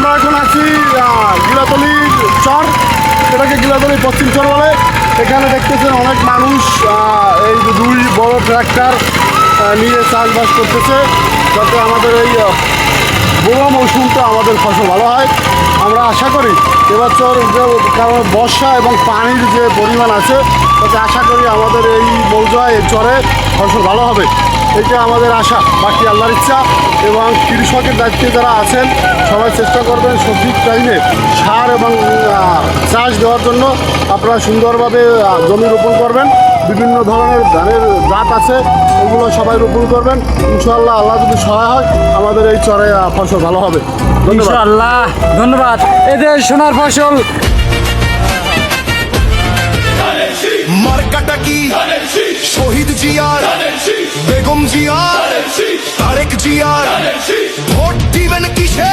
আমরা এখন আছি গিলাতলি চর, এটাকে গিলাতলি পশ্চিম চর বলে। এখানে দেখতেছেন অনেক মানুষ এই দুই বড় ট্রাক্টর নিয়ে চাষবাস করতেছে, যাতে আমাদের এই বোরো মৌসুমটা আমাদের ফসল ভালো হয়। আমরা আশা করি এবছর যে কারণ বর্ষা এবং পানির যে পরিমাণ আছে, তাতে আশা করি আমাদের এই মৌজায় এই চরে ফসল ভালো হবে, এটা আমাদের আশা। বাকি আল্লাহর ইচ্ছা। এবং কৃষকের দায়িত্বে যারা আছেন সবাই চেষ্টা করবেন সঠিক টাইমে সার এবং চাষ দেওয়ার জন্য। আপনারা সুন্দরভাবে জমি রোপণ করবেন, বিভিন্ন ধরনের ধানের জাত আছে, ওগুলো সবাই রোপণ করবেন। ইনশাআল্লাহ আল্লাহ যদি সহায় হয় আমাদের এই চরে ফসল ভালো হবে। ইনশাআল্লাহ, ধন্যবাদ। এদের সোনার ফসল মার্কাটা কি শহীদ জিয়ার, বেগম জিয়ার, তারেক জিয়ার, ভোট দিবেন কিসে?